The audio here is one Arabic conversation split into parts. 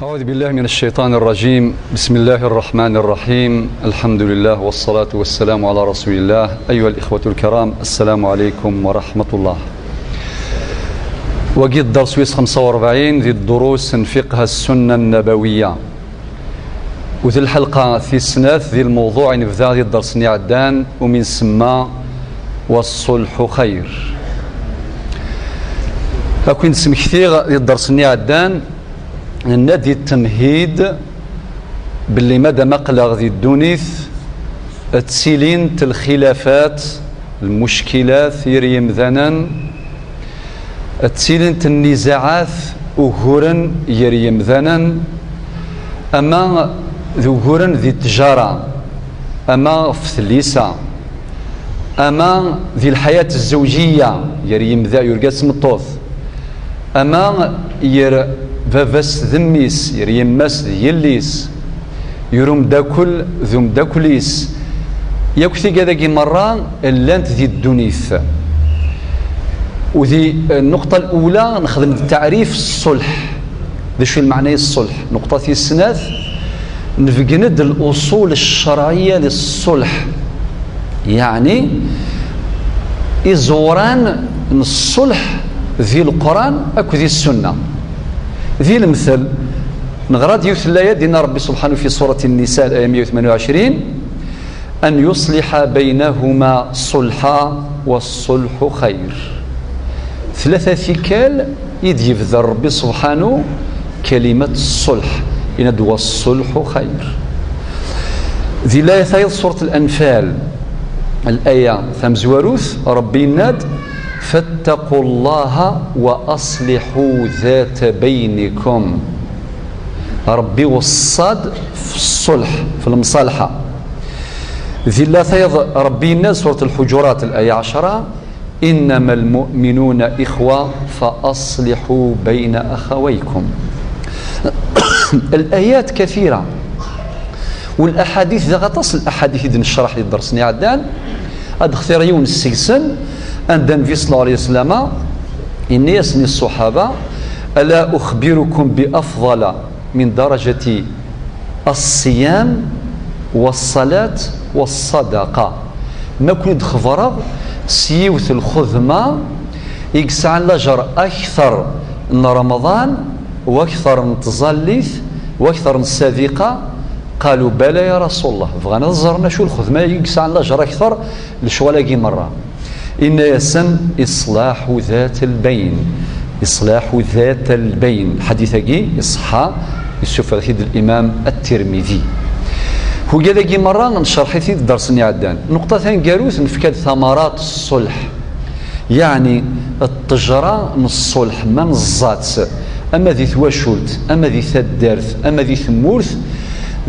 أعوذ بالله من الشيطان الرجيم. بسم الله الرحمن الرحيم. الحمد لله والصلاة والسلام على رسول الله. أيها الإخوة الكرام، السلام عليكم ورحمة الله. وقيت درس 45 ذي الدروس فقه السنة النبوية، وذي الحلقة في السناث ذي الموضوع نبذا ذي الدرس نعدان ومن سما والصلح خير. أكون نسم كثير ذي الدرس نعدان النادي التمهيد باللي مدى مقلغ ذي الدونيث تسيلين الخلافات المشكلات يريم ذنان تسيلين النزاعات وهورن يريم ذنان أما ذهورن ذي التجارة، أما فتليسة، أما ذي الحياة الزوجية يريم ذا يرقاس مطوث، أما فافس ذميس يريماس يليس يروم داكل ذوم داكليس يكثي كذا مرة اللانت ذي الدونيث. وذي النقطة الأولى نخدم تعريف الصلح. ذي شو المعنى الصلح؟ نقطة في السناث نفقند الأصول الشرعية للصلح، يعني إزوران الصلح ذي القرآن أكو ذي السنة. ذي المثل نغراد يوث الآيات دينا ربي سبحانه في سورة النساء الآية 128 أن يصلح بينهما صلحا والصلح خير. ثلاثة ثكال يديفذ ربي سبحانه كلمة الصلح يندوى الصلح خير. ذي الآية ثايض سورة الأنفال الآية ثمزوروث ربي ناد فاتقوا الله وأصلحوا ذات بينكم. ربي والصاد في الصلح في المصالحة. ذي الله ثيض ربي الناس سورة الحجرات الآية 10 إنما المؤمنون إخوة فأصلحوا بين أخويكم. الآيات كثيرة والأحاديث ذا غطس الأحاديث إذن الشرح للدرسني عدان أدخثير يون السيسن عند النبي صلى الله عليه وسلم إني يسني الصحابة ألا أخبركم بأفضل من درجة الصيام والصلاة والصدقة. ما كنت خفرغ سيوث الخذمة يقسع الأجر أكثر من رمضان وأكثر من تظليث وأكثر من السابقة. قالوا بلى يا رسول الله، فغانا نظرنا شو الخذمة يقسع الأجر أكثر لشوالاقي مرة. إن يسن إصلاح ذات البين، إصلاح ذات البين. حديثكي إصحى يشوف الإمام الترمذي. هو قال مرة نشرح في درسني عدان نقطة ثانية قالوث نفكاد ثمرات الصلح، يعني التجرة من الصلح ما نزات أما ذي ثواشولت أما ذي ثدارث أما ذي ثمورث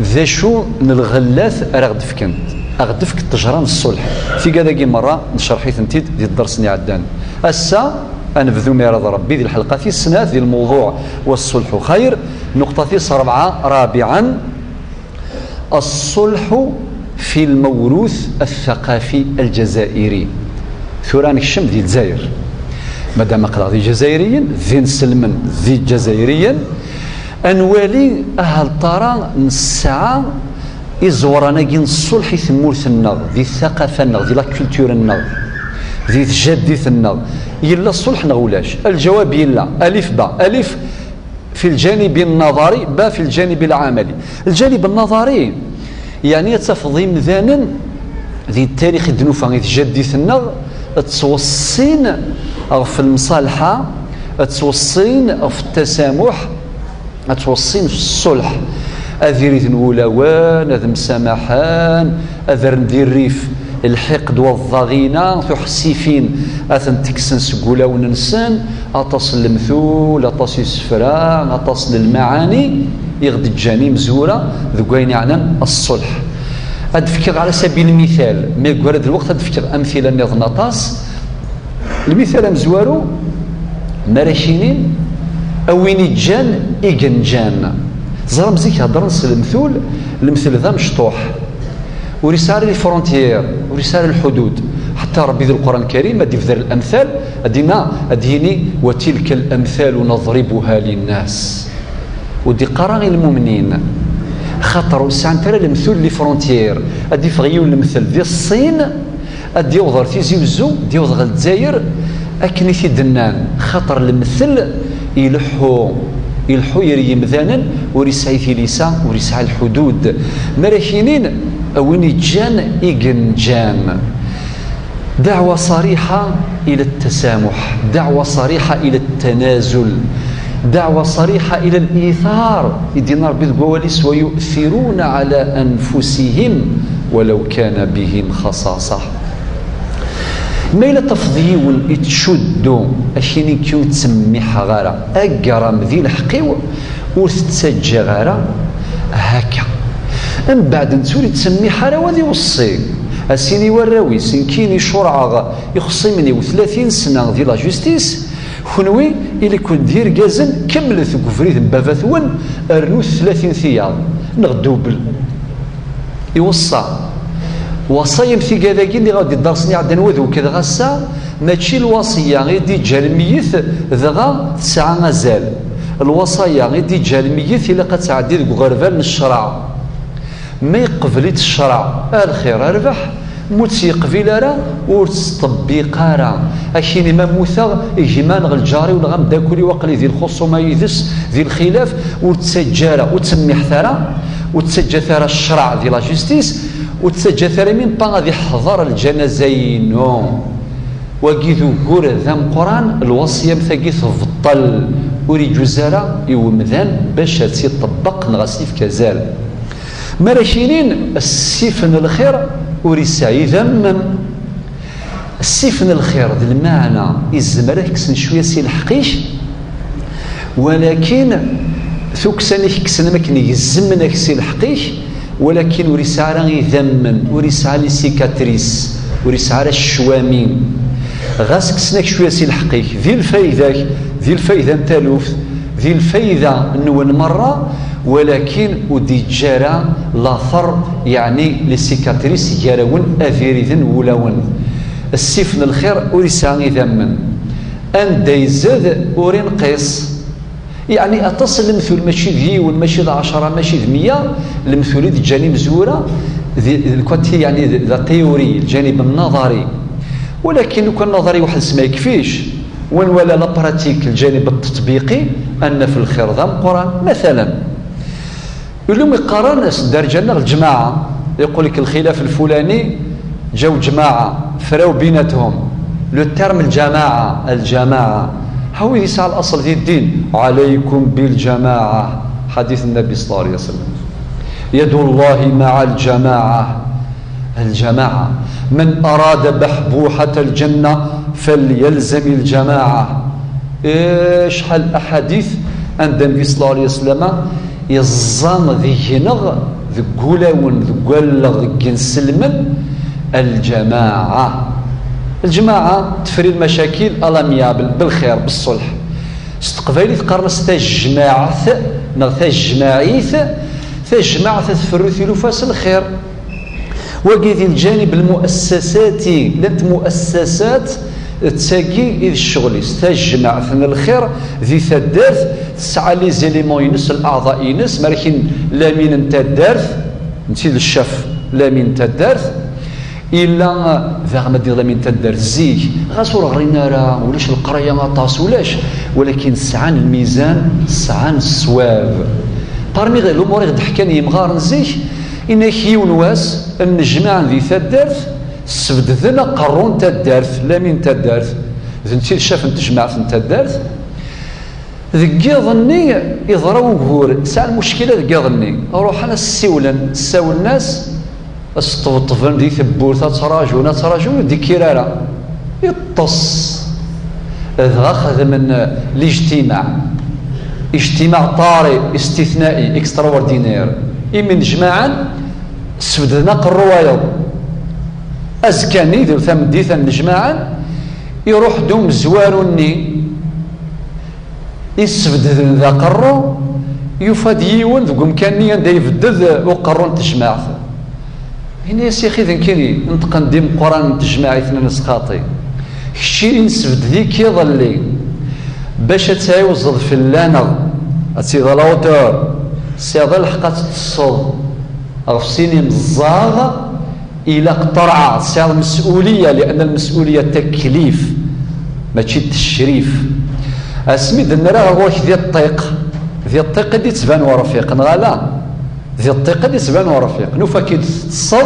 ذا شو من الغلاث أرغدفكن أغدفك التجران الصلح. في كذا مرة نشرحيت انتيد دي الدرس عدان أسا أنا بذو ميرض ربي ذي الحلقة في السنة ذي الموضوع والصلح خير. نقطة في رابعا الصلح في الموروث الثقافي الجزائري. ثوران الشم ذي الجزائر مادام قرا ذي جزائريا ذي نسلمن ذي جزائريا أنوالي أهل طرا نسعى إزورانا كين الصلح يثمورث النغ ذي الثقافة النغ ذي لا كولتور النغ ذي تجديث النغ يلا الصلح نغولاش. الجواب يلا ألف با ألف في الجانب النظري با في الجانب العملي. الجانب النظري يعني يتفضي مذانا ذي التاريخ الدنوفة ذي تجديث النغ توصين في المصالحة، توصين في التسامح، توصين في الصلح. أذيريت نقولوان أذ مسامحان أذر ندير ريف الحقد والضغينة تحسيفين أثن تكسن سقولا وننسان أتصل المثول أتصل السفراء أتصل المعاني يغد الجاني مزورة ذقين يعني الصلح. أدفكر على سبيل المثال ما يقول هذا الوقت أدفكر أمثلة نظن أطاس. المثال مزوارو مراشينين أوين جان إيجنجان زرم زيك هضرنس المثل ذا مشطوح ورسالة الفرونتيير ورسالة الحدود. حتى ربي ذي القرآن الكريم أدي في ذا الأمثال أدينا أديني وتلك الأمثال نضربها للناس ودي قرا المؤمنين خاطر سانترا المثل لي فرونتيير ادي فغيو المثل ديال الصين ادي يوضر تيزي وزو دي يوضر الجزائر اكني في دنان خاطر المثل يلحو يري مذانا وريسعي في لسان وريسعي الحدود مراكينين وين جان إيجنجان. دعوة صريحة إلى التسامح، دعوة صريحة إلى التنازل، دعوة صريحة إلى الإيثار. يدينا ربي القواليس ويؤثرون على أنفسهم ولو كان بهم خصاصة. ما إلا تفضيل يتشدوا أشيني كيو تسميح غارة أقرم ذي الحقيو وتتسجى غارة هكا من بعد نتولي تسميح راه وذي وصي السيني وراوي سين كيني شرعة يخصي مني و30 سنة ديال لا جوستيس خنوي إلي كون دير كازن كملت كفريت بافاثون أرنو 30 ثياب نغدوبل يوصى وصايا في كذاكي اللي غادي درسني عندنا وذو كذا غاسا ماشي الوصيه غيدي جا الميت دغا تسعه مازال الوصايا غيدي جا الميت الا قد تعدي ذوك غرفال من الشرع ما يقبليت الشرع الخير ربح موت يقبل راه وتطبيق راه اشيني ما موثا اجمان غالجاري ولا غمداكولي وقلي ذي الخصومه يدس ذي الخلاف وتسجاره وتسمي حثاره وتسجى ثرى الشرع ديال لا جوستيس وتسجى ثرى من با غادي يحضر الجنازين وكيذو كور ذم قران الوصيه مثاقي تبطل وري جزاره يومذان باش تيطبق نغسيف كزال مراشينين السيفن الخير وري سعيد ذمم السيفن الخير ذي المعنى الزمرة كسن شويه سي الحقيش ولكن ثوكساني كسن مكني الزمن كسي الحقيش ولكن وريسعى يذمن وريسعى لي سيكاتريس وريسعى الشوامين غاس كسناك شويه سي الحقيش ذي الفايده نتالوف ذي الفايده نون مره ولكن ودي جارة لاثر يعني لي سيكاتريس جاراون اثيريذن ولاون السيفن الخير وريسعى يذمن ان دايزاد ورينقيس يعني اتصل المثل ماشي ذي والماشي 10 ماشي 100 المثل دي جانب مزوره الكوتي يعني ذا تيوري الجانب النظري ولكن لو كان نظري واحد ما يكفيش وين ولا لا براتيك الجانب التطبيقي ان في الخير ذا القران مثلا يقولون يقارن درجه الجماعه يقول لك الخلاف الفلاني جاو جماعه فراو بيناتهم لو تيرم الجماعه هو يسعى الأصل في الدين عليكم بالجماعة حديث النبي صلى الله عليه وسلم يد الله مع الجماعة من أراد بحبوحة الجنة فليلزم الجماعة إيش حال أحاديث عند النبي صلى الله عليه وسلم يزام ذي هنغ ذي قولاون ذي قولغ جنسلمن الجماعة تفري المشاكل الاميابل بالخير بالصلح استقبالي تقرص تجماعة تجماعة تفرو ثلث الخير وكذي الجانب المؤسساتي لنت مؤسسات تساقي إذ الشغل تجمع ثن الخير ذي ثدارث تسعى لي زيليمون ينس الأعضاء ينس مالكين لا مين انت الدارث نسيد الشف لا مين انت الدارث إلا ذا ما دير من تدار زيك غاسور غرينا راه ولاش القرية ما طاس ولاش ولكن سعان الميزان سعان الصواب بارمي غير الأمور غد حكاني مغار زيك إن كيون واس النجمع ذي تدارث سبدذنا قرون تدارث لا من تدارث ذنتي شاف نتجمع في تدارث ذكي ظني يضروا جهور سعى المشكلة ذكي ظني أروح أنا ساول الناس استوطفن دي ثبورثا تراجعون دي كرارة يطص إذا أخذ من اجتماع طارئ استثنائي اكستراوردينير من جماعا سبدنا قروايض أزكاني ذو ثم ديثا جماعا يروح دوم زواروني يسبد ذا قرو يفاد يون ذو مكانيا دا يفدد وقرون تجماعث هنا يا سيخي ذنكيني نتقن ديم قران تجماعي ثنا نسخاطي الشيء نسبد ذيك يظلي باش تعوزض في اللانغ أتسيد الأوتور سيادة الحقات تصد غف سيني مزاغ إلى قطرعة سيادة مسؤولية، لأن المسؤولية تكليف ماشي التشريف. اسميد نرى غوش ذي الطيق، ذي الطيق دي تبان ورفيق نغالا، ذي الطيق دي تبان ورفيق نوفا كي تصل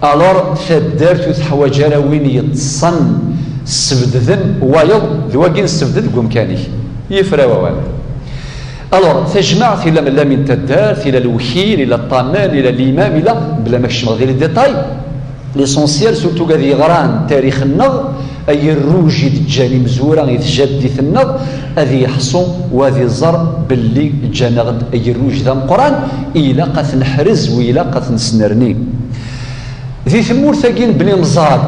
الور ثدارت وتحواج على وين يتصن سبدذن وايض ذواقين سبدذ قمكاني يفرا ووال. الور تجمع الى من لامين تدار الى الوكيل الى الطامان الى الامام الى بلا ما كشمغ غير الديتاي ليسونسيال سورتو غادي يغران تاريخ النغ اي الروجي تجاني مزوره يتجدي النغ هذه يحصو وهذه الزر باللي جانا غد اي الروج ذا القران الى قاث نحرز والى قاث نسنرني ذي ثمور ثاقين بني مزاد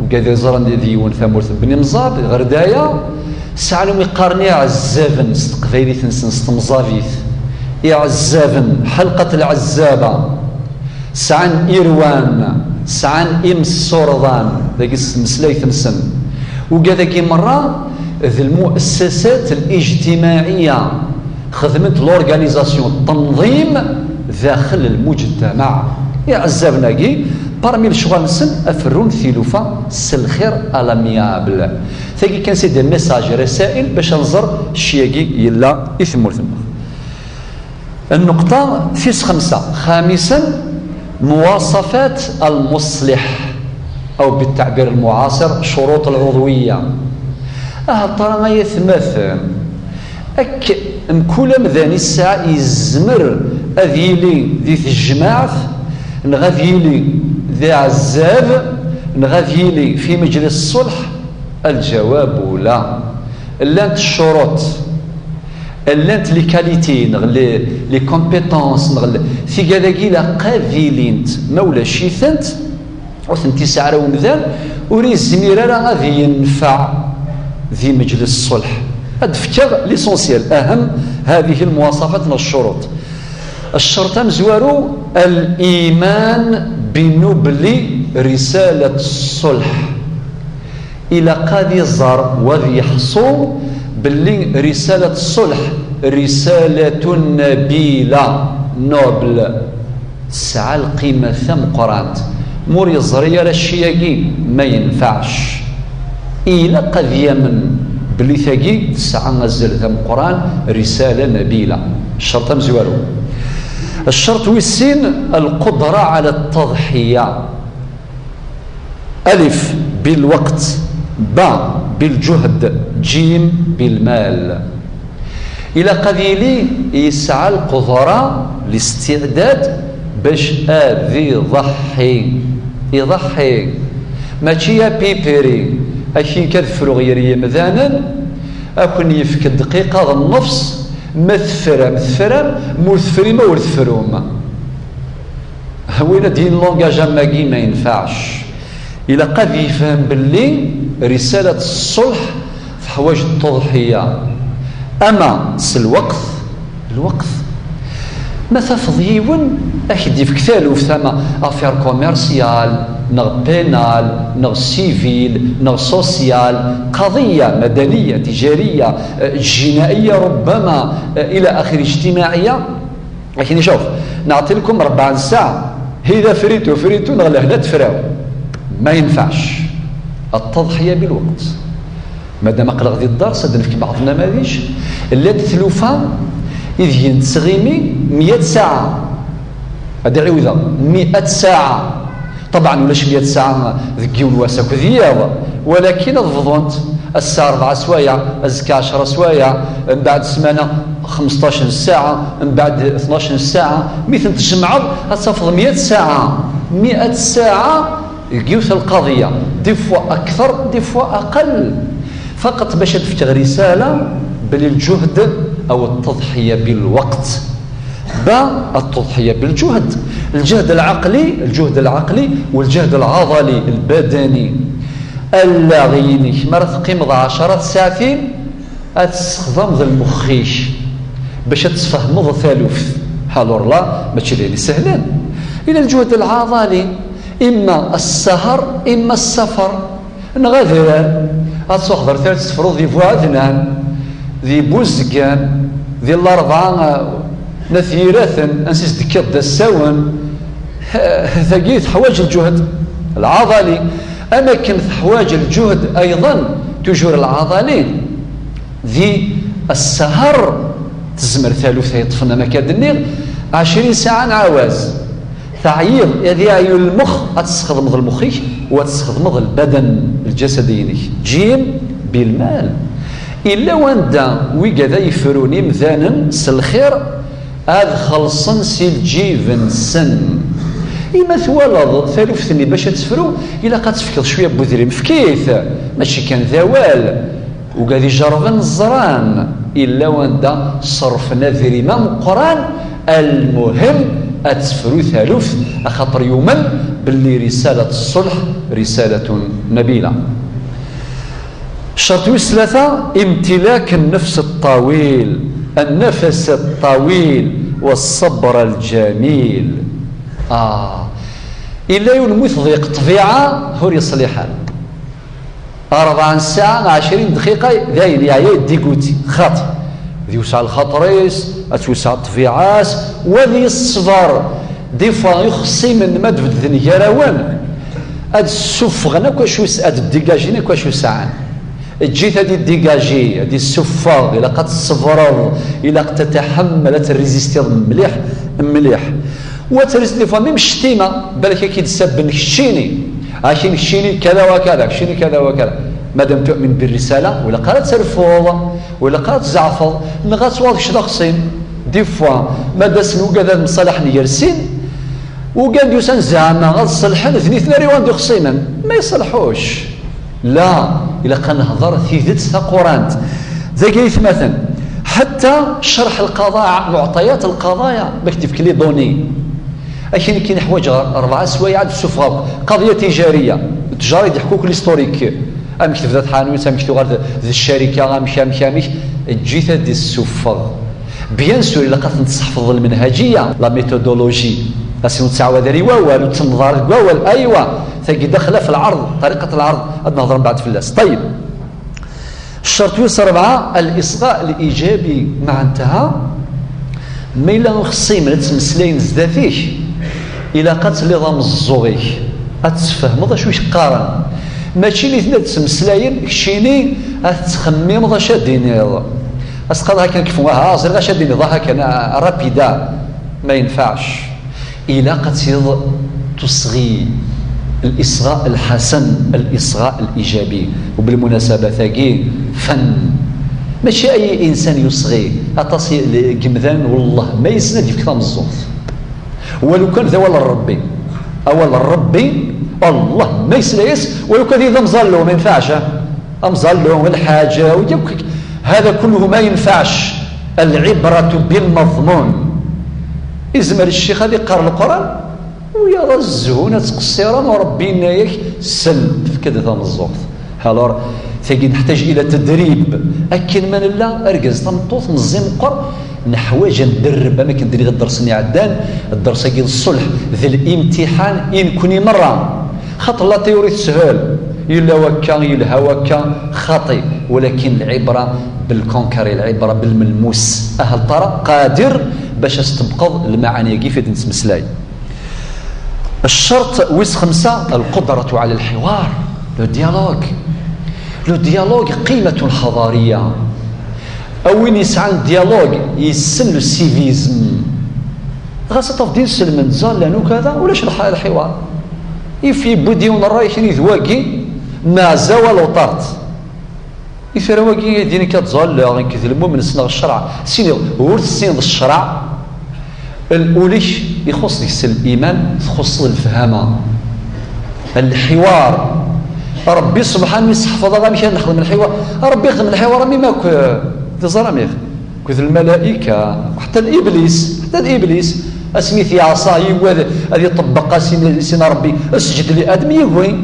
وكذا زران ذيون ثمور بني مزاد غردايا سعلم يقارني عزافن استقفايلي تنسن استمزافيث عزافن حلقة العزابة سعن إيروان سعن إم السورضان ذاك مسلاي تنسن وكذا كي مرة ذي المؤسسات الاجتماعية خدمت لورغانيزاسيون التنظيم داخل المجتمع عزافنا كي بارمي الشغل نسن افرون ثيلوفا سلخير الاميابل ثاقي كان سيدي الميساج رسائل باش نزر الشياقي يلا يثمر ثم. النقطة فيس خامسا مواصفات المصلح او بالتعبير المعاصر شروط العضوية. ترى ما يتمثل اك مكول مذاني الساعة يزمر اذيلي ذي الجماعة نغذيلي ذي عزاب نغذيلي في مجلس الصلح. الجواب لا. لانت الشروط لانت لي كاليتي نغلي لي كومبيتونس نغلي في كذاكي لا قاذيلينت مولا شيثنت وثنتي سعر ومذان وري الزميره راه غادي ينفع ذي مجلس الصلح. هاد فكر ليسونسيال اهم هذه المواصفات من الشروط. الشرط مزوارو الإيمان بنبل رسالة الصلح إلى قاد يزار وذي يحصو باللي رسالة الصلح رسالة نبيلة نوبل سعى القيمة ثم قرانت مور يزرية للشياقي ما ينفعش إلى قد يمن بلي ثاقي سعى نزل ثم قران رسالة نبيلة. الشرط مزوارو. الشرط والسين القدرة على التضحية. ألف بالوقت، باء بالجهد، جيم بالمال. إلى قليل يسعى القدرة الاستعداد باش يضحي ماشي يا بيبيري أكي كذفرو غيرية مذانا أكون يفك الدقيقة النفس مثفرم مرثفري ما ورثفروما وين دين لونجاج ماكي ما ينفعش. إلا قد يفهم باللي رسالة الصلح في حوايج التضحية. أما الوقت ما تفضيون أكيد في كثالو في ثما أفير كوميرسيال نغ بينال نغ سيفيل نغ سوسيال قضية مدنية تجارية جنائية ربما إلى آخر اجتماعية. لكن شوف نعطي لكم 4 ساعة إذا فريتو نغلا هنا تفراو ما ينفعش. التضحية بالوقت مادام قلق ذي الدار سدنا في بعض النماذج اللي تثلوفا إذ ينتغيمي 100 ساعة هذا عوضة 100 ساعة طبعا ولاش 100 ساعة ذكيون واساك ذياض ولكن الفضونت الساعة 4 سوايع الزكاة 10 سوايع من بعد سمانة 15 ساعة من بعد 12 ساعة مثل تجمع تصفض 100 ساعة يقيوث القضية دي فوا أكثر دي فوا أقل فقط باش تفتغ رسالة بالجهد أو التضحية بالوقت. التضحية بالجهد الجهد العقلي والجهد العضلي البدني اللاغيني مرة تقيم 10 ساعات تستخدم ذا المخيش باش تفهم ثالوث حالور لا ماشي لي سهلين. إلى الجهد العضلي إما السهر إما السفر نغادر أتصخضر 3 سفرو ذي فوادنان ذي بوزقان ذي الأربعة نثيرات أنسيس دكيت دساون ثقيت حواج الجهد العضلي. أما كنت حواج الجهد أيضا تجور العضلي ذي السهر تزمر ثالثة يطفنا مكاد النير 20 ساعة عواز تعيض يدي عيون المخ أتسخض المخيك وتسخض البدن الجسدي جيم بالمال إلا واندا ويقذا يفروني مثانا سالخير هذا خلصن سيل جيفن سن إما ثوالض ثالثني باش تسفرو إلا قد تفكر شوية بوذري مفكيث ماشي كان ذوال وقاذي جربن الزران إلا واندا صرفنا ذري ما مقران المهم أتسفرو ثالث أخطر يوما باللي رسالة الصلح رسالة نبيلة. الشرط الثلاثة امتلاك النفس الطويل النفس الطويل والصبر الجميل. إلا يلمث ضيق طبيعة هو يصلحان 4 ساعة 20 دقيقة ذاين يعيا ديكوتي خاطي ذي وسع الخطريس أتوسع الطبيعات وذي الصبر دي فوا يخصي من مدفد ذني يراوان أد السفغنا كوشوس أد الديكاجينا كوشو ساعان جيت هذه الديكاجي هذه السفاغ إلا قد الصبر إلا قد تتحمل تريزيستي مليح مليح وتريزيستي فمي مشتيمة بالك كي تسب نكشيني عشان نكشيني كذا وكذا كشيني كذا وكذا مادام تؤمن بالرسالة ولا قالت ترفض ولا قالت زعفض نغات واضح شخصين دي فوا مادا سنو كذا مصالح نيرسين وقال يوسان زعما غاد صلحان ثني ثناري واندو خصيما ما يصلحوش لا إلا كان نهضر ثيثت قرانت ذاك مثلا حتى شرح القضايا معطيات القضايا بكتب كلي دوني أكين كاين حوايج 4 سوايع عاد السفر قضية تجارية التجار يضحكوك ليستوريك أم كتب ذات حانوت أم كتب غير ذي الشركة أم كامش جيت هذه السفر بيان سور إلا قد تحفظ المنهجية لا ميثودولوجي أسيون تعاود رواوال وتنظر رواوال أيوة تجي داخله في العرض طريقة العرض هاد نهضر من بعد فلاس. طيب الشرط 4 الإصغاء الإيجابي مع انتهى ما إلا خصي من تمسلين زدافيك إلا قتل نظام الزوغي أتفهم شو قارن ماشي اللي ثلاث تمسلاين كشيني أتخمم ضا شاديني أسقط هكا كيفوها زرغا شاديني ضا هكا رابيدا ما ينفعش إلا قتل تصغي الإصغاء الحسن الإصغاء الإيجابي. وبالمناسبة ثاقي فن ماشي أي إنسان يصغي أتصي جمذان والله ما يسند في كلام الزوط ولو كان ذا ولا الربي أول الربي الله ما يسليس ولو كان إذا مظلوا ما ينفعش أمظلوا والحاجة هذا كله ما ينفعش. العبرة بالمضمون إزمر الشيخ هذه قرأ القرآن ويا الزهونة تقصيرا وربي نايك سل في كذا ثام الزوط هالور ثقي نحتاج إلى تدريب أكن من الله أرجز تمطوط نزيم قر نحواج ندرب أما كندري غير الدرس عدان الدرس كي الصلح ذي الامتحان إن كوني مرة خاطر لا تيوري تسهل إلا وكا يلها وكا خاطئ ولكن العبرة بالكونكري العبرة بالملموس أهل ترى قادر باش استبقض المعاني كيف تنسمسلاي. الشرط 5 القدرة على الحوار لو ديالوج قيمة حضارية أوين يسعى الديالوج يسن السيفيزم غاسة تفضيل سلمن زال وكذا ولاش الحوار يفي بوديون الرايحين يذواقي ما زوال وطارت يثرواقي ديني كتزال غير كذلمو من سنة الشرع سيني ورد سين الشرع الأوليش يخص ليس الإيمان تخص الفهامة الحوار ربي سبحانه يحفظ غير مشان نخدم الحوار ربي يخدم الحوار مي ماك تزرميخ كذ الملائكة حتى الإبليس اسميث يا عصاي هذه طبقة سين ربي اسجد لآدم يهوي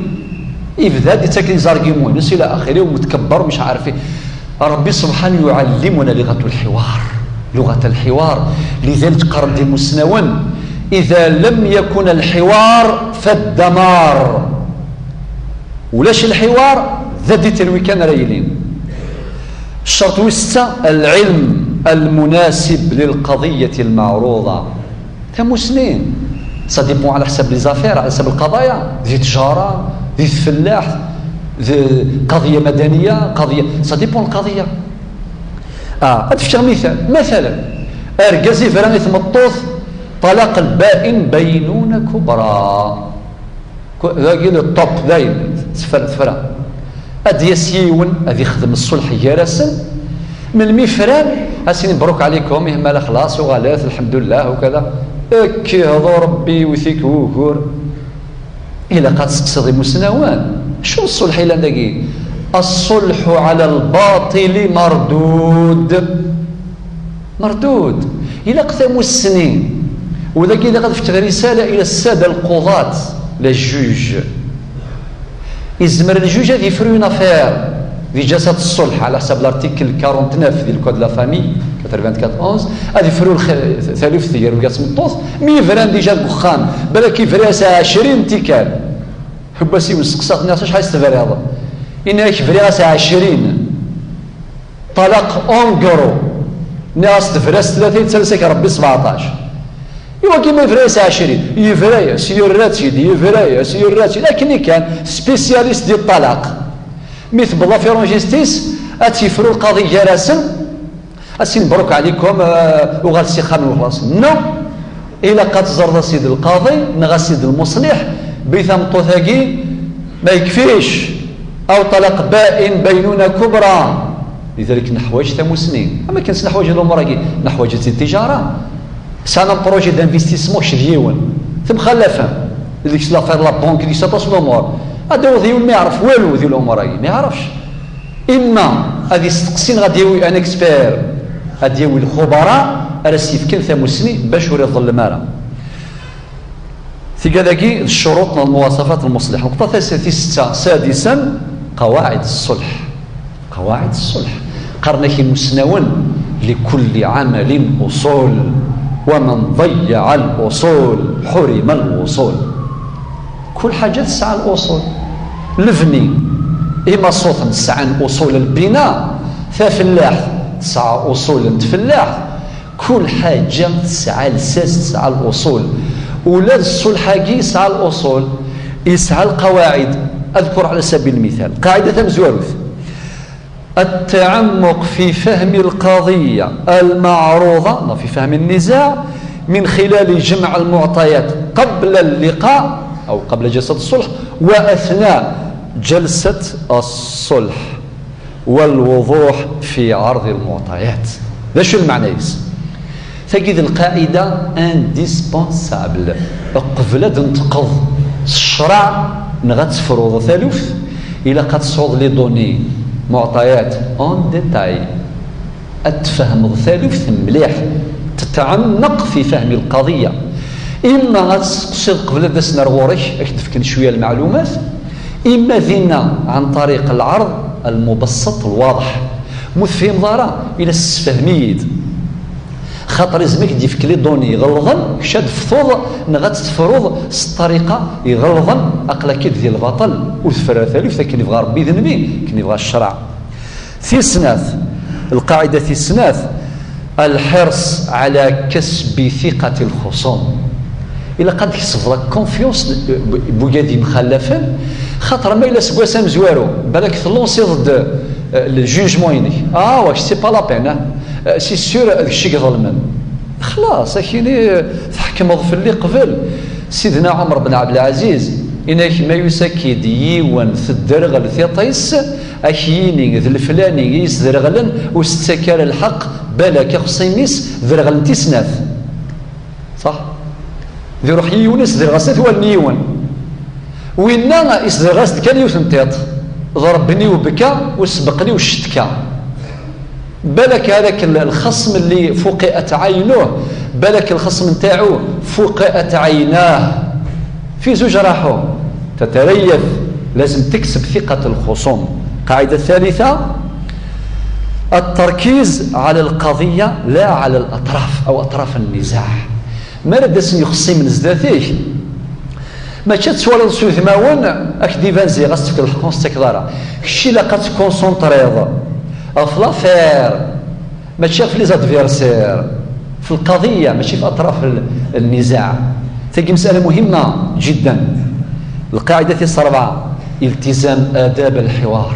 يبدا يتاكل زارقيمون إلى آخره ومتكبر ومش عارف ربي سبحانه يعلمنا لغة الحوار لذلك قرن دي مسنون إذا لم يكن الحوار فالدمار ولاش الحوار ذا دي تلوي كان ريلين. الشرط 6 العلم المناسب للقضية المعروضة. ثمو سنين سا ديبون على حسب لي زافير، على حسب القضايا، ذي تجارة، ذي فلاح، ذي قضية مدنية، قضية سا ديبون القضية. أتفشغ مثلا أرجازي فراني ثمطوث طلاق البائن بينونة كبرى، ذاكي الطوب داين سفرا أدي يسيون أدي يخدم الصلح يارسن من المفران أسين مبروك عليكم يهمال خلاص وغلاث الحمد لله وكذا اكي هذا ربي وثيك وكور إلا قد تقصدي مسنوان. شو الصلح إلا داكي؟ الصلح على الباطل مردود إلا قتموا السنين. وذاك إذا قد فتح رسالة إلى السادة القضاة للجوج، يزمر الجوج هذه يفرو نافير في جلسة الصلح على حسب الارتيكل 49 ديال الكود لا فامي 94 هذه يفرو ثالث ديال وكاس مطوس مي فران ديجا البخان بلا كيفري ساعة 20 تيكال حباسي ونسقسا الناس شحال يستفري هذا إن يكفري ساعة 20 طلاق اونغرو ناس تفرس 30 تسلسك ربي 17 يوا كيما يفريس 20 يفري سيورات سيدي يفري سيورات لكن كان سبيسياليست ديال الطلاق مثل بلا فيرونجيستيس اتيفرو القضيه راسم اسين مبروك عليكم وغالسي خامن وخلاص نو الا قد زرد سيد القاضي نغا سيد المصلح بيثم طوثاقي ما يكفيش او طلاق بائن بينونه كبرى. لذلك نحواج ثمو سنين اما كنس نحواج الامور هكي نحواج التجاره سانا بروجي دانفستيسمون شديون ثم خلفهم اللي كسلا فير لا بونك اللي ساطاس الامور هذا ذيول ما يعرف والو ذي الامور هاي ما يعرفش. اما هذه استقسين غادي يوي ان اكسبير غادي يوي الخبراء راسيف كن ثمو سنين باش يظل المارا ثقة ذاكي الشروط والمواصفات المصلحة. نقطة سادسا قواعد الصلح. قواعد الصلح قرنك مسنون لكل عمل أصول ومن ضيع الأصول حرم الوصول. كل حاجة تسعى الأصول لفني إما صوت تسعى أصول البناء ففلاح تسعى أصول تفلاح كل حاجة تسعى الساس تسعى الأصول. ولاد الصلحاقي يسعى الأصول يسعى القواعد. أذكر على سبيل المثال قاعدة مزوروث التعمق في فهم القضية المعروضة في فهم النزاع من خلال جمع المعطيات قبل اللقاء أو قبل جلسة الصلح وأثناء جلسة الصلح والوضوح في عرض المعطيات. ذا شو المعنى تجد القاعدة انديسبونسابل قبل تنتقض الشرع نغتفرض ثالث إلى قد صعود لي دوني معطيات اون ديتاي اتفهم الثالث مليح تتعمق في فهم القضية. إما غتقصد قبل داس نرغوريك أكتفكن شوية المعلومات إما ذينا عن طريق العرض المبسط الواضح مثفهم ضارة إلى السفهميد خاطر يزمك ديفك لي دوني يغلظن شاد فضوض نغات تفرض الطريقة يغلظن أقلا كيد ديال البطل وثفر ثالث كان يبغى ربي ذنبي كان يبغى الشرع. ثيسناث القاعدة ثيسناث الحرص على كسب ثقة الخصوم. إلا قد يكسب لك كونفيونس بويادي مخلفا خاطر ما إلا سكواسا مزوارو بالك تلونسي ضد الجوجمون ينك واش سي با لا بين سي سيور هذاك الشيء ظلما خلاص اكيني تحكم في اللي قبل سيدنا عمر بن عبد العزيز إنك ما يسكد يوان ثدرغل ثيطيس أكيني ذي الفلاني يسدرغلن وستكال الحق بالك خصيميس ذرغلن تسناث صح ذي روح يونس ذرغسات والنيوان وإنا يسدرغس كان يوثنتيط ضربني وبكى وسبقني وشتكى بالك هذاك الخصم اللي فقئت عينه بالك الخصم نتاعو فقئت عيناه في زوج راحوا تتريث لازم تكسب ثقة الخصوم. قاعدة ثالثة التركيز على القضية لا على الأطراف أو أطراف النزاع. ما ردسني يخصي من زداثيه ما تشوال نسوث ماون اكدي فانزي غاستك الحكم استكدارا كشي لا قد كونسونطريض افلافير ماشي في لي زادفيرسير، في القضية ماشي في أطراف النزاع. تلقى مسألة مهمة جدا. القاعدة الرابعة التزام آداب الحوار.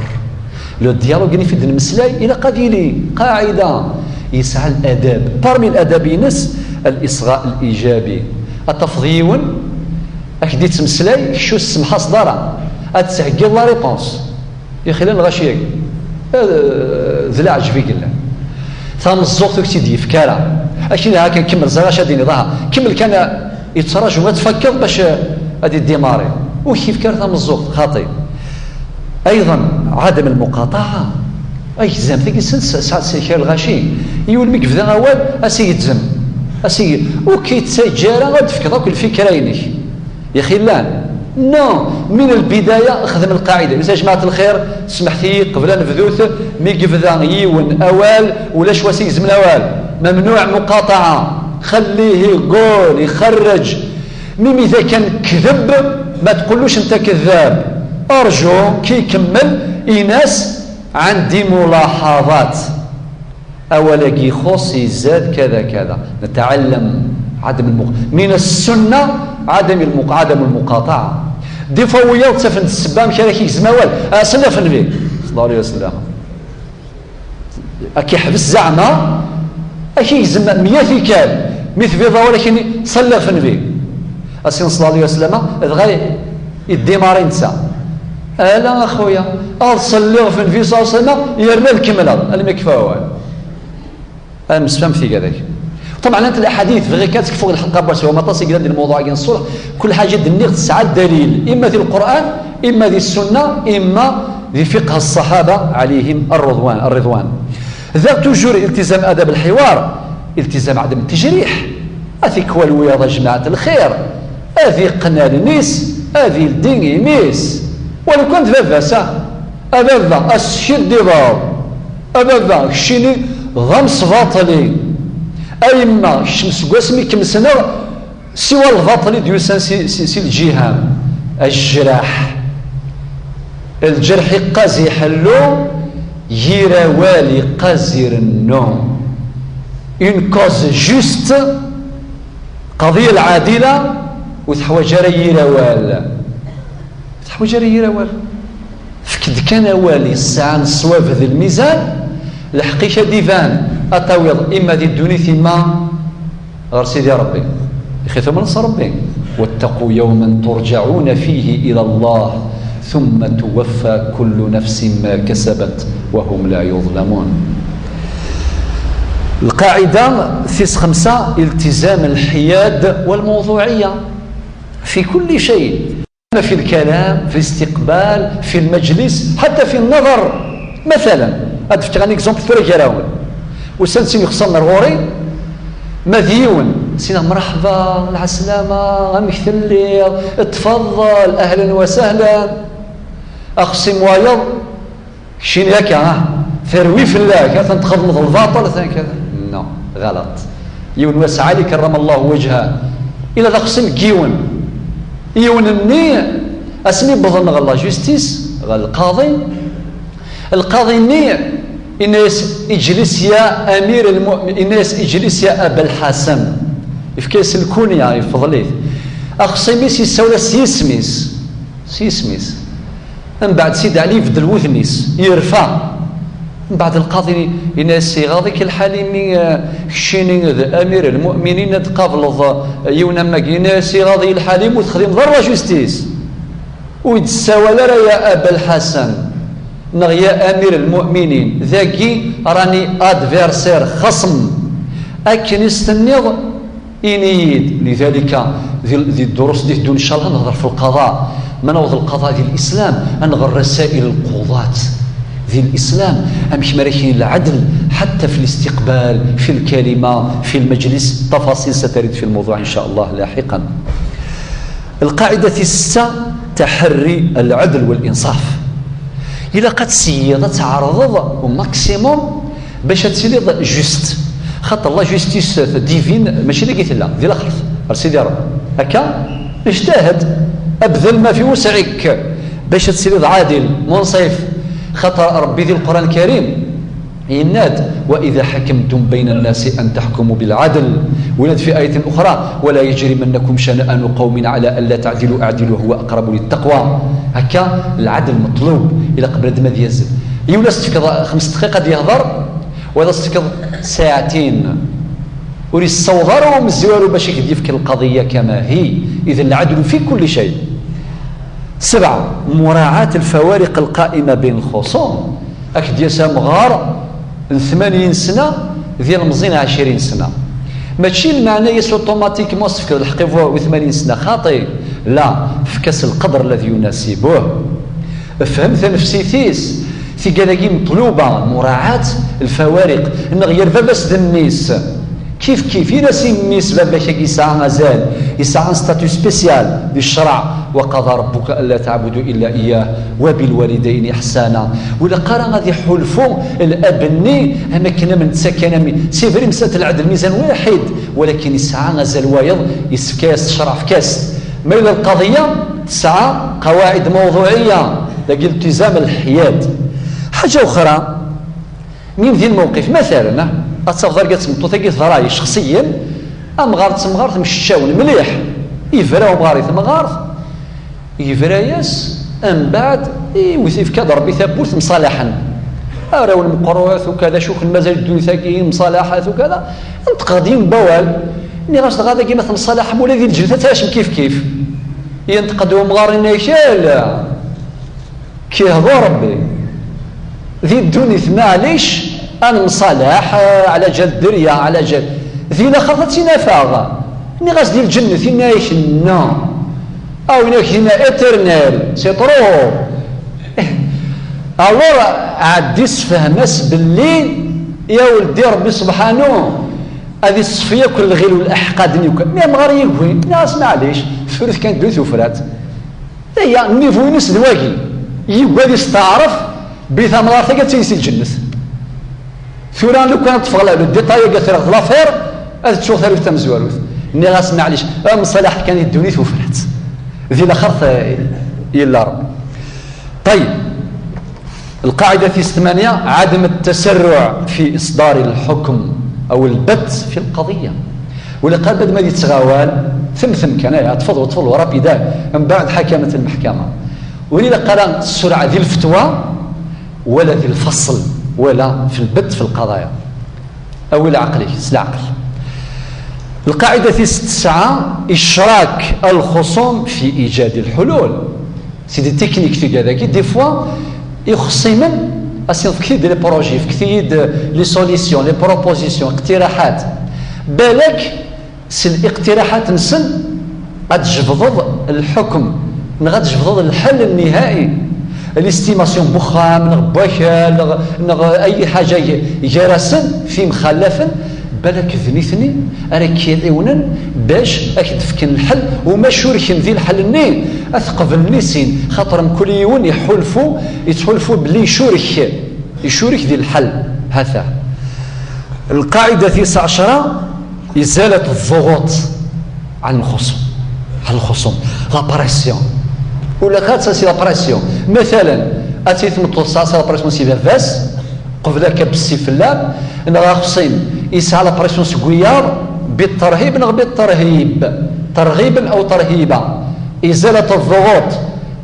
لو ديالوغ اللي في المسلاي إلى قضية قاعدة يسعى الآداب. بارمي الآداب ينس الإصغاء الإيجابي، التفضيون أكدي تمسلاي شو السمحة صدارة أتسهقي لا ريبونس يا خلال الغاشية ذلا عجبي قلنا ثام الزوق تكتيدي فكارة أكيد هاكا نكمل زغاشا ديني ضاها كمل كان يتراجع وما تفكر باش هذه الديماري وكيف كان ثام الزوق خاطئ. أيضا عدم المقاطعة أي زام تيجي ساعة سيكير الغاشي يقول ميك فذا أول أسي يتزم أسي وكي تسجل غاد فكرة كل فكرينك يا خلان نو من البداية خدم القاعدة. يا جماعة الخير سمحتي قبل أن نفذوث ميك فذا يون أول ولا شواسي يزم الأول ممنوع مقاطعة خليه يقول يخرج ميم إذا كان كذب ما تقولوش أنت كذاب. أرجو كي يكمل إناس عندي ملاحظات أولا كي يخص يزاد كذا كذا نتعلم من السنة عدم المقاطعة. دي فوية وتسفن السبام كذا يزموال سلف النبي صلى الله عليه وسلم أكي حبس زعما أكي يزم مية كان مثل بيضا ولكن صلف النبي أسين صلى الله عليه وسلم غير الديمارين تسا لا أخويا أصلي في النبي صلى الله عليه وسلم يرمي الكملة اللي ما كفاوه أنا مسفهم في كذا. طبعا أنت الأحاديث غير كانت فوق الحلقة بس هو ما تصل إلى الموضوع كاين الصلح كل حاجة دنيغ تسعى الدليل إما في القرآن إما في السنة إما في فقه الصحابة عليهم الرضوان. ذا توجور التزام آداب الحوار، التزام عدم التجريح. هذه كوا الوياضة جماعة الخير، هذه قنا النيس، هذه الدين يميس. ولو كنت فافاسا أبدا أسشد ديبار أبدا شيني غمس باطلي أيما الشمس قاسمي كمسنا سوى الباطلي ديوسان سي الجهام الجراح الجرح قازي حلو يرا والي قازير النوم اون كوز جوست قضية العادلة وتحوج يرا وال تحوج يرا وال فكد كان والي الساعة الصواب ذي الميزان الحقيقة ديفان أطاويض إما دي الدنيا ثم غير سيدي ربي يخي ثم نصر ربي واتقوا يوما ترجعون فيه إلى الله ثم توفى كل نفس ما كسبت وهم لا يظلمون. القاعدة ثيس 5 التزام الحياد والموضوعية في كل شيء، في الكلام، في الاستقبال، في المجلس، حتى في النظر. مثلا أدفت غاني إكزومبل ثورة كراون وسنسين يخصنا الغوري مذيون سينا مرحبا العسلامة غمكث الليل اتفضل أهلا وسهلا أقسم وايض شين هكا ثروي في الله كذا تخضمض الباطل ثاني كذا نو غلط. يون وسع علي كرم الله وجهه إلى تقسم كيون يون الني أسمي بظن الله جوستيس القاضي الني الناس اجلس يا امير المؤمنين الناس اجلس يا ابا الحسن يفكيس الكونيا يفضليه اقسميس يسولا سيسميس من بعد سيد علي في الوثنيس يرفع من بعد القاضي الناس غاضيك الحليمي شيني امير المؤمنين تقابل يونا ماكي ناس غاضي الحليم وتخدم ضربه جوستيس ويتساوى يا ابا الحسن نغيا أمير المؤمنين ذاكي راني أدفيرسير خصم أكن يستنيض إنيد. لذلك ذي الدروس دي دون إن شاء الله نظر في القضاء منوض القضاء ذي الإسلام أنغر رسائل القضاة ذي الإسلام أمش مريحين العدل حتى في الاستقبال في الكلمة في المجلس. تفاصيل سترد في الموضوع إن شاء الله لاحقا. القاعدة 6 تحري العدل والإنصاف. إلا قد سيادة تعرض وماكسيموم باش تسيلي جوست خاطر الله جوستيس ديفين ماشي اللي قلت لا ديال الخلف سيدي رب هكا اجتهد ابذل ما في وسعك باش تسيلي عادل منصف خاطر ربي ذي القرآن الكريم يناد وإذا حكمتم بين الناس أن تحكموا بالعدل. ولد في آية أخرى ولا يجرمنكم شنآن قوم على ألا تعدلوا اعدلوا هو أقرب للتقوى. هكا العدل مطلوب. إلى قبل ما ينزل يولا استفكض 5 دقائق قد يهضر وهذا استفكض ساعتين وريصوروا مزواروا باش يفك القضية كما هي. إذا العدل في كل شيء. 7 مراعاة الفوارق القائمة بين الخصوم. أكد يسام غار 80 سنة ديال مزين 20 سنة ماشي المعنى يس اوتوماتيكمون صفك الحقيقة 80 سنة خاطئ، لا، فكاس القدر الذي يناسبه. فهمت نفسيتيس في كذاكي مطلوبة مراعاة الفوارق. نغير باباس النيس كيف يناسي النيس باباش يسعى مازال يسعى ستاتيو سبيسيال بالشرع وقضى ربك الا تعبدوا الا اياه وبالوالدين احسانا. ولا قرا غادي يحلفوا الابني انا كنا من سكن سيفري مساله العدل ميزان واحد ولكن يسعى مازال وايض يسكاس شرع في كاس. ما الى القضيه تسعى قواعد موضوعيه لاقي التزام الحياد. حاجه اخرى من ذي الموقف مثلا أتصفر قد سمطو تاقي ثراي شخصيا مغارت مشتاون مليح يفراو مغاري مغارت يفراياس من بعد يوثيف كذا ربي ثابوت مصالحا راو المقروث وكذا شوف المازال الدنيا ثاقي مصالحات وكذا انتقادين بوال ني غاش غادا كيما مصالح مولا ذي الجلده تاشم كيف ينتقدوا مغارين يشال كيهضو ربي ذي الدنيا معليش أنا مصالح على جال الدريا على جال ذي لاخر تينافاغ ني غاس ديال الجنة ثينايش نا أو ناكينا إترنال سي طرو ألور عديس فهمس باللي يا ولدي ربي سبحانه هذه الصفية كل غير والأحقاد نيوكا مي مغاري يقوي ناس معليش فرث كانت دوث وفرات هي النيفو ينس دواكي يقوى يستعرف بثمرة ثقة تيسي الجنة ثوران لو كانت تفغلا لو ديطاي قالت راه لافير هذا تشوف ثالث تمزوالوث ني غاس معليش مصالح كان يدوني وفرات ذي الاخر يلا رب. طيب القاعدة 8 عدم التسرع في إصدار الحكم أو البت في القضية. ولا قال بد ما يتغاوال ثم كان تفضل رابيدا من بعد حكمت المحكمة. ولذا قال السرعة ذي الفتوى ولا ذي الفصل ولا في البت في القضايا أو العقل العقل. القاعدة 9 إشراك الخصوم في إيجاد الحلول. سي دي تكنيك في كذا دي فوا يخصي من أصلا في كثير دي بروجي في كثير لي سوليسيون لي بروبوزيسيون اقتراحات بالك سي الاقتراحات نسن غتجبض الحكم غتجبض الحل النهائي الاستيماسيون بخام نغباك اي حاجه جرسن في مخلفا بالك ذنيثني راه كيعاونن باش تفكن الحل وما شوركن ذي الحل الني اثقف النسين خاطر كل يوم يتحلفوا بلي يشورك ذي الحل. هذا القاعده 19 ازاله الضغوط عن الخصوم لا بريسيون ولا كاتساسي لا بريسيون. مثلا اتيت متصاص لا بريسيون سي فاس قبلك بالسيف اللاب انا خصين يسعى لا بريسيون سكويار بالترهيب بالترهيب ترغيبا او ترهيبا ازاله الضغوط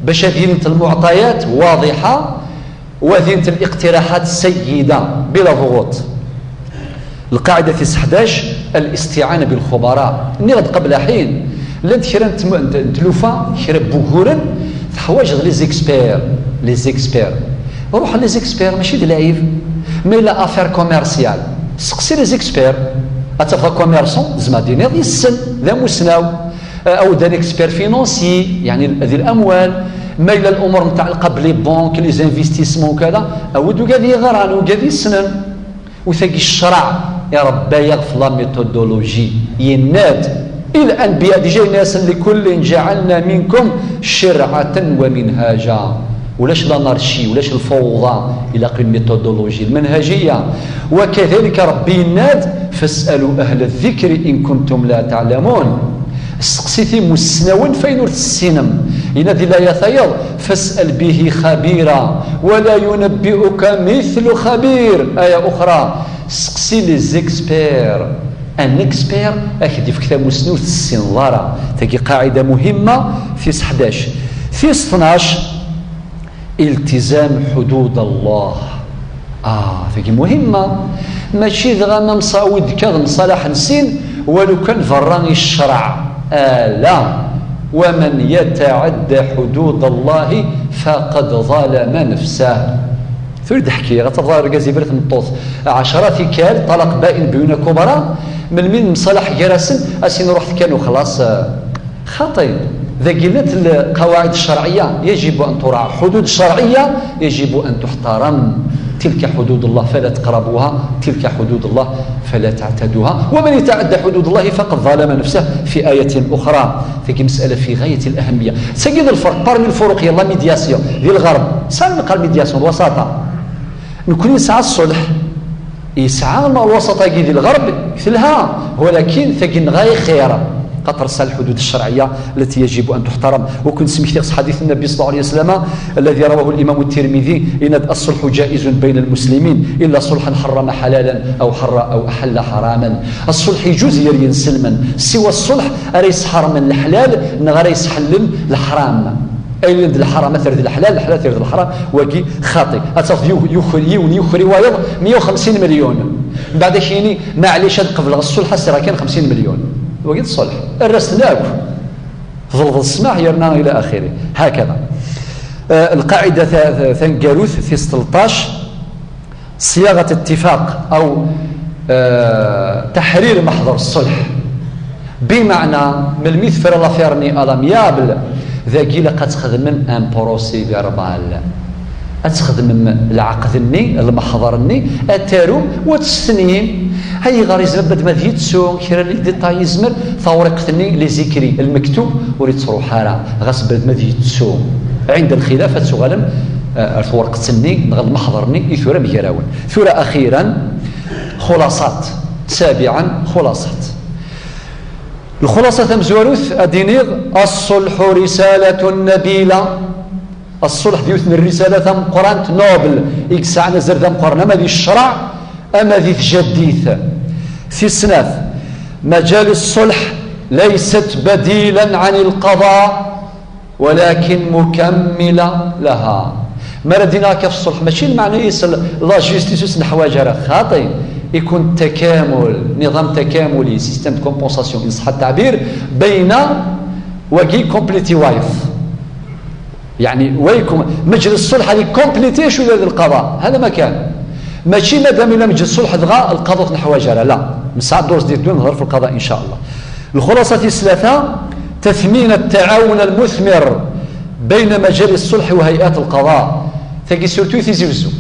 باش هذه المعطيات واضحه وهذه الاقتراحات سيده بلا ضغوط. القاعده 11 الاستعانه بالخبراء. نغد قبل حين لانت كرا تلوفا كرا بوغورن تحواج لي زيكسبير روح لي زيكسبير ماشي دي لايف مي لا افير كوميرسيال سقسي لي زيكسبير اتفا كوميرسون زعما دينير يسن ذا مسناو او دا اكسبير فينونسي يعني هذه الاموال ما الى الامور متعلقه بلي بونك لي زانفيستيسمون وكذا اودو قاعد يغران وقاعد يسنن وثاقي الشرع يا ربي يغفر لا ميثودولوجي يناد الأنبياء ديجا ناس لكل جعلنا منكم شرعة ومنهاجا ولاش الانارشي ولاش الفوضى الى قيل الميثودولوجي المنهجيه. وكذلك ربي يناد فاسالوا اهل الذكر ان كنتم لا تعلمون. سقسيتي مسنون فين السينم ينادي لا يثيض فاسأل به خبيرا ولا ينبئك مثل خبير. آية أخرى سقسي لي زيكسبير. ان اكسبير اكدي في كتاب مسنود السنظاره. تجي قاعده مهمه في 11. في 12 التزام حدود الله. تجي مهمه ماشي دغا مصاود كذا مصالح نسين ولو كان فراني الشرع. لا، ومن يتعدى حدود الله فقد ظلم نفسه. ثلث حكي غتظهر كازيبرت مطوط 10 كال طلاق بائن بينة كبرى من مصالح جراسن اسين رحت كانوا خلاص خطيب. ذا قلت القواعد الشرعية يجب أن تراعى. حدود الشرعية يجب أن تحترم. تلك حدود الله فلا تقربوها، تلك حدود الله فلا تعتدوها، ومن يتعدى حدود الله فقد ظلم نفسه في آية أخرى. فكي مسألة في غاية الأهمية. سجد الفرق بارمي الفروق يلا ميدياسيون ديال الغرب سالم قال ميدياسيون الوساطة. نكون يسعى الصلح يسعى مع الوسطاء ديال الغرب مثلها، ولكن ثقين غاية خيرا قطرس الحدود الشرعية التي يجب أن تحترم. وكنت سمعت حديث النبي صلى الله عليه وسلم الذي رواه الإمام الترمذي إن الصلح جائز بين المسلمين إلا صلحا حرم حلالا أو أحل حراما. الصلح يجوز يرين سلما سوى الصلح أريس حرما الحلال نغريس حلل الحرام. أي الحرام ثرد الحلال، الحلال ثرد الحرام. وكي خاطئ أتصف يخري ويض 150 مليون بعد شيني معليش قبل الصلح سرا كان 50 مليون وقيت الصلح الرسناك ظل السماح يرنا إلى آخره. هكذا القاعدة ثنقاروث في 13 صياغة اتفاق أو تحرير محضر الصلح، بمعنى من الميث لا فيرني ألاميابل ذاكي لقد تخدم ان بروسي فيربال تخدم العقد المحضر اتارو وتستنين هاي غريزه بد ما ذيتسو كيرا لي ديتاي يزمر ثورقتني لي زيكري المكتوب وريت تروح حاله غاس بد ما ذيتسو عند الخلافه تغلم ثورقتني نغل محضرني يثور ميراون. ثورة اخيرا خلاصات. سابعا خلاصات. الخلاصة مزوروث أدينيغ الصلح رسالة نبيلة. الصلح ديوثن الرسالة ثم قرانت نوبل إكسع نزر ثم قرن أما ذي الشرع أما ذي جديث. في السناف مجال الصلح ليست بديلا عن القضاء ولكن مكملة لها. مردنا كيف الصلح ماشي المعنى يسال لا جيستيس نحواج راه خاطئ يكون تكامل نظام تكاملي سيستم كومبونساسيون إن صح التعبير بين وكي كومبليتي وايف يعني ويكم مجلس الصلح اللي كومبليتي شو ديال القضاء هذا ما كان ماشي مادام الى مجلس الصلح دغا القضاء نحواجها لا من ساعه دورس ديال نهضر في القضاء ان شاء الله. الخلاصه الثلاثه تثمين التعاون المثمر بين مجال الصلح وهيئات القضاء. تجي سورتو تيزيوزو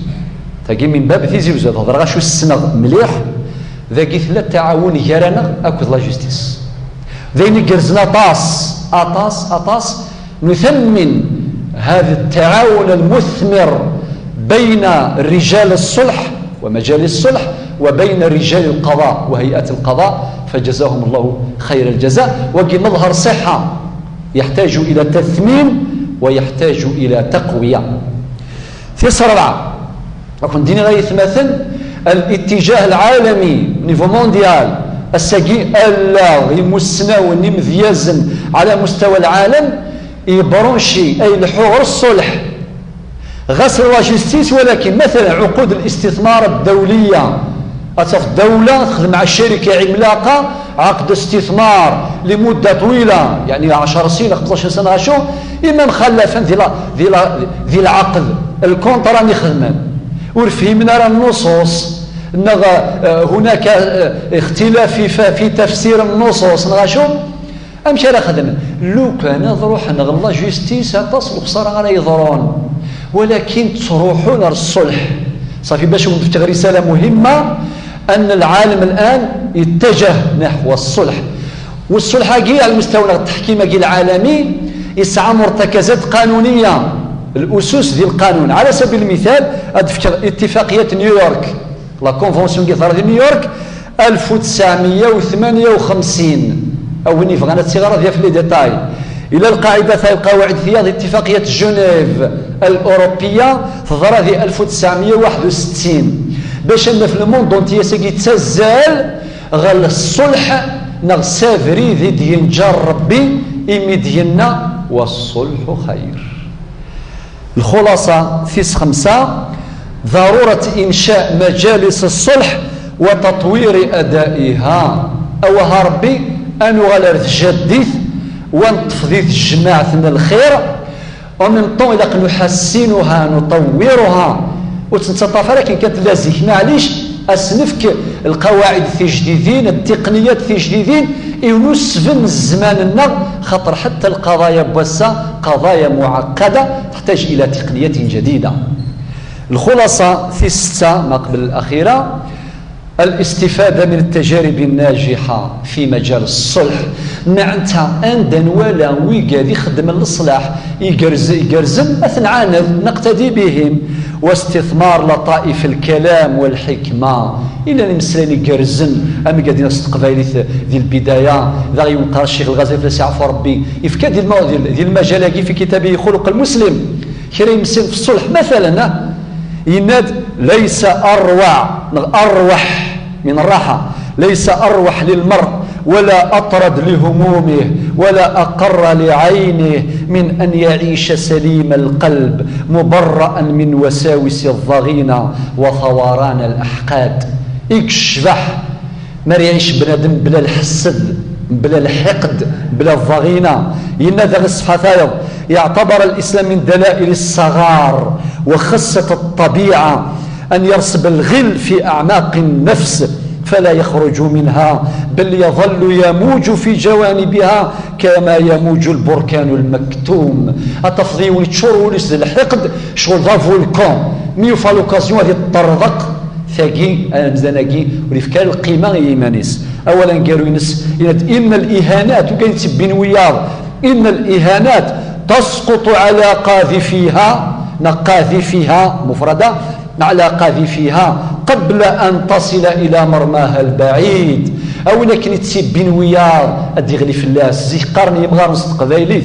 تجي من باب تيزيوزو تهضر غا شو السنغ مليح ذاكي ثلاث تعاون يرانا اكو لا جوستيس ذيني قرزنا اطاس نثمن هذا التعاون المثمر بين رجال الصلح ومجال الصلح وبين رجال القضاء وهيئات القضاء فجزاهم الله خير الجزاء. وكي مظهر صحة يحتاج إلى تثمين ويحتاج إلى تقوية. في سرعة أكون ديني غاية مثل الاتجاه العالمي نيفو مونديال الساقي ألا يمسنا ونمذيزن على مستوى العالم يبرونشي أي لحور الصلح غسل وجستيس. ولكن مثلا عقود الاستثمار الدولية أتصف دولة تخدم مع الشركة عملاقة عقد استثمار لمدة طويلة يعني 10 سنين 15 سنة غاشو إما مخلفا ذي العقد الكونترا نخدمان ورفهمنا راه النصوص هناك اختلاف في تفسير النصوص نغاشو امشي راه خدم لو كان نروح نغلا جوستيس تصل خساره غير يضرون ولكن تروحون للصلح صافي باش نفتح رساله مهمه ان العالم الان يتجه نحو الصلح. والصلح على المستوى التحكيم العالمي يسعى مرتكزات قانونيه الاسس ديال القانون. على سبيل المثال اتفاقيه نيويورك لا كونفونسيون ديال نيويورك 1958 او ني فغانا الصغار ديال في لي ديتاي إلى القاعدة القواعد هي اتفاقية جنيف الأوروبية تظهر في 1961 باش أن في الموند اونتيي ساكي تزال غير الصلح نغ سافري ذي دين جار ربي إمي ديالنا والصلح خير. الخلاصة فيس 5 ضرورة إنشاء مجالس الصلح وتطوير أدائها أوها ربي أنو غالر تجدث ونتفضيث جماعتنا الخير ومن طون إذا نحسنها نطورها وتنتطفى لكن كانت لازم معليش أسنفك القواعد في جديدين التقنيات في جديدين ينسفن الزمان خطر حتى القضايا بوسا قضايا معقدة تحتاج إلى تقنيات جديدة. الخلاصة في 6 ما قبل الأخيرة الاستفادة من التجارب الناجحة في مجال الصلح نعنتها أندن ولا ويقاد يخدم الإصلاح يقرزم أثنعاند نقتدي بهم واستثمار لطائف الكلام والحكمة إلا نمسلين يقرزم أما قاعدين استقبالي ذي البداية ذا ينقر الشيخ الغزالي فلسي عفو ربي يفكا ذي المجال في كتابه خلق المسلم كريم مسلم في الصلح مثلا يناد ليس أروح من الراحة ليس أروح للمرء ولا أطرد لهمومه ولا أقر لعينه من أن يعيش سليم القلب مبرأ من وساوس الضغينة وثوران الأحقاد. يكشبح ما يعيش بنادم بلا الحسد بلا الحقد بلا الضغينة. ينادى الصفحة يعتبر الإسلام من دلائل الصغار وخصة الطبيعة أن يرسب الغل في أعماق النفس فلا يخرج منها بل يظل يموج في جوانبها كما يموج البركان المكتوم. أتفضي ويتشور وليس الحقد شغل ذا فولكان ميو فالوكازيون هذه الطرذق ثاقي المزناقي وليفكار القيمة إيمانيس. أولا قالوا ينس إن الإهانات وكان تبين وياض إن الإهانات تسقط على قاذفيها مفردة على قاذفيها قبل أن تصل إلى مرماها البعيد. أو لكن تسبين وياض أدي غلي فلاس زي قارن يبغى نصدق قبايليث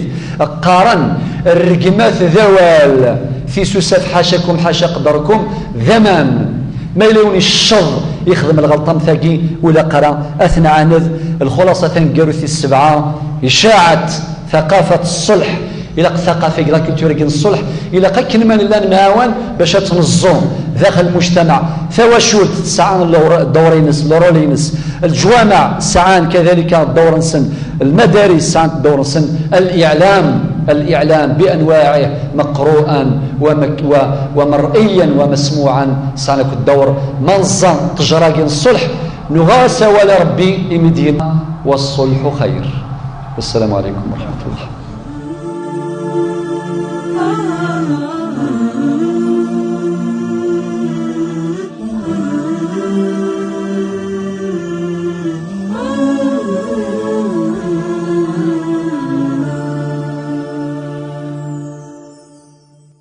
قارن الرقمات ذوال في سوسات حاشاكم حاشا قدركم ذمان ما يلوني الشر يخدم الغلطة مثاقي ولا قرا أثنى عنذ. الخلاصة تنقروا في 7 إشاعة ثقافة الصلح إلى ثقافة إلى كولتور الصلح إلى قكن من الله نعاون باش تنظم داخل المجتمع ثواشولت ساعان الدورينس لورولينس الجوامع ساعان كذلك الدور نسن المدارس ساعان الدور نسن الإعلام بأنواعه مقروءا ومرئيا ومسموعا ساعان الدور منظم تجراقين الصلح نغاسى ولا ربي إمدينا والصلح خير. والسلام عليكم ورحمة الله.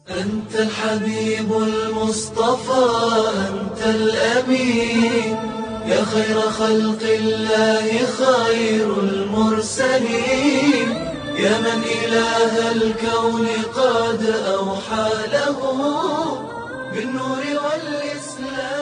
أنت الحبيب المصطفى أنت الأمين يا خير خلق الله خير المرسلين يا من إله الكون قد أوحى له بالنور والإسلام.